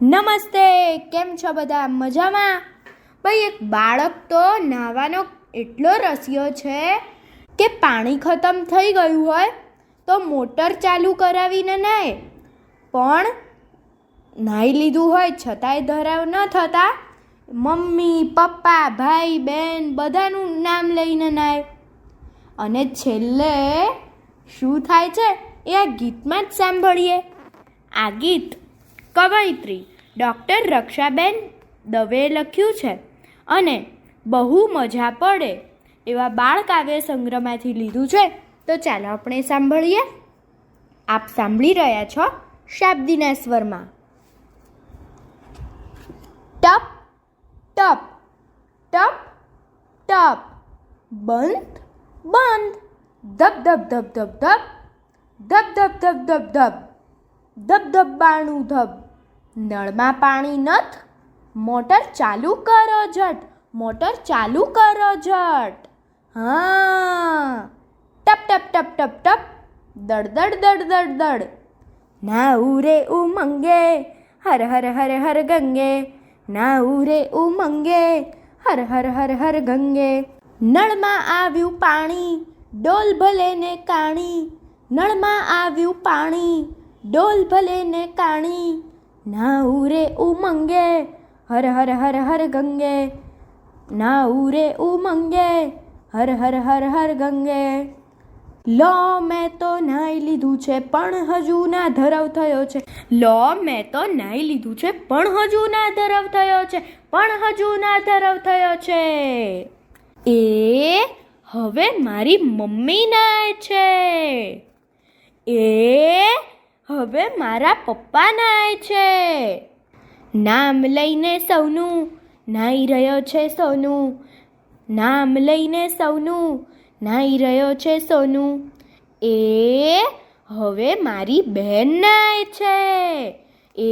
નમસ્તે, કેમ છો બધા? મજામાં? ભાઈ, એક બાળક તો નાહવાનો એટલો રસિયો છે કે પાણી ખતમ થઈ ગયું હોય તો મોટર ચાલુ કરાવીને નાહે, પણ નાહી લીધું હોય છતાંય ધરાવ ન થતા મમ્મી, પપ્પા, ભાઈ, બહેન બધાનું નામ લઈને નાહે. અને છેલ્લે શું થાય છે એ આ ગીતમાં જ સાંભળીએ. આ ગીત કવયિત્રી ડૉક્ટર રક્ષાબેન દવેએ લખ્યું છે અને બહુ મજા પડે એવા બાળ કાવ્ય સંગ્રહમાંથી લીધું છે. તો ચાલો આપણે સાંભળીએ. આપ સાંભળી રહ્યા છો શાબ્દીના સ્વરમાં. ટપ ટપ ટપ ટપ, બંધ બંધ, ધબ ધબ ધબ ધબ ધબ, ધબ ધબ ધબ ધબ ધબ, ધબ ધબ બાણું ધબ, નળમાં પાણી નથ, મોટર ચાલુ કરો ઝટ, મોટર ચાલુ કરો ઝટ. હા, ટપ ટપ ટપ ટપ ટપ, દડ દડ દડ દડ દડ, નાહું રે ઉમંગે, હર હર હર હર ગંગે, નાહું રે ઉમંગે, હર હર હર હર ગંગે. નળમાં આવ્યું પાણી, ડોલ ભલે ને કાણી, નળમાં આવ્યું પાણી, ડોલ ભલે ને કાણી, નાહું રે ઉમંગે, હર હર હર હર ગંગે, નાહું રે ઉમંગે, હર હર હર હર ગંગે. લો મેં તો નાહી લીધું છે પણ હજુ ના ધરવ થયો છે, લો મેં તો નાહી લીધું છે પણ હજુ ના ધરવ થયો છે, પણ હજુ ના ધરવ થયો છે. એ હવે મારી મમ્મી નાહે છે, એ હવે મારા પપ્પા નાહે છે. નામ લઈને સૌનું નાહી રહ્યો છે સોનું, નામ લઈને સૌનું નાહી રહ્યો છે સોનું. એ હવે મારી બહેન નાહે છે, એ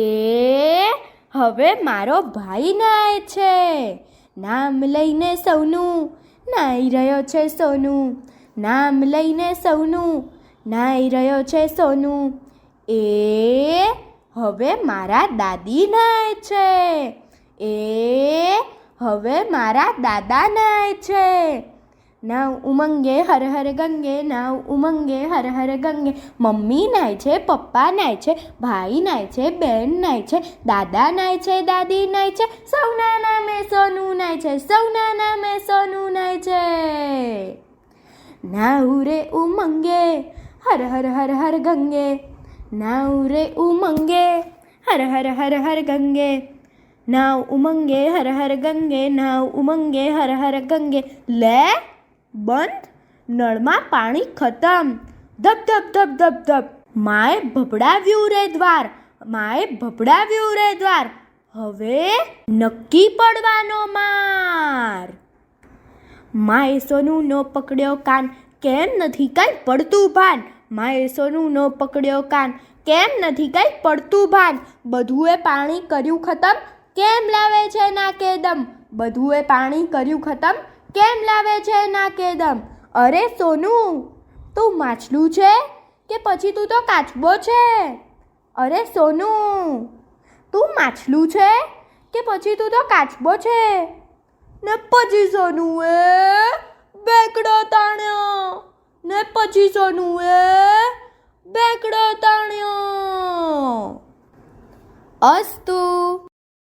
હવે મારો ભાઈ નાહે છે. નામ લઈને સૌનું નાહી રહ્યો છે સોનું, નામ લઈને સૌનું નાહી રહ્યો છે સોનું. એ હવે મારા દાદી નાહે છે, એ હવે મારા દાદા નાહે છે. નાવ ઉમંગે હર હર ગંગે, નાવ ઉમંગે હર હર ગંગે. મમ્મી નાહે છે, પપ્પા નાહે છે, ભાઈ નાહે છે, બહેન નાહે છે, દાદા નાહે છે, દાદી નાહે છે, સૌના નામે સોનું નાહે છે, સૌના નામે સોનું નાહે છે. નાહું રે ઉમંગે, હર હર હર હર ગંગે, નાહું રે ઉમંગે, હર હર હર હર ગંગે, નાવ ઉમંગે હર હર ગંગે, નાવ ઉમંગે હર હર ગંગે. લે બંધ, નળમાં પાણી ખતમ, ધબ ધબ ધબ ધબ ધબ, માએ ભભડાવ્યું રે દ્વાર, માએ ભભડાવ્યું રે દ્વાર, હવે નક્કી પડવાનો માર. માએ સોનુનો પકડ્યો કાન, કેમ નથી કાંઈ પડતું ભાન, માએ સોનુનો પકડ્યો કાન, કેમ નથી કાંઈ પડતું ભાન. બધુંએ પાણી કર્યું ખતમ, કેમ લાવે છે નાકે દમ, બધુંએ પાણી કર્યું ખતમ, કેમ લાવે છે નાકે દમ. અરે સોનું, તું માછલું છે કે પછી તું તો કાચબો છે? અરે સોનું, તું માછલું છે કે પછી તું તો કાચબો છે? ને પછી સોનું એ બેકડો તાણ્યો, ને પછી સોનું એ બેકડો તાણ્યો. અસ્તુ.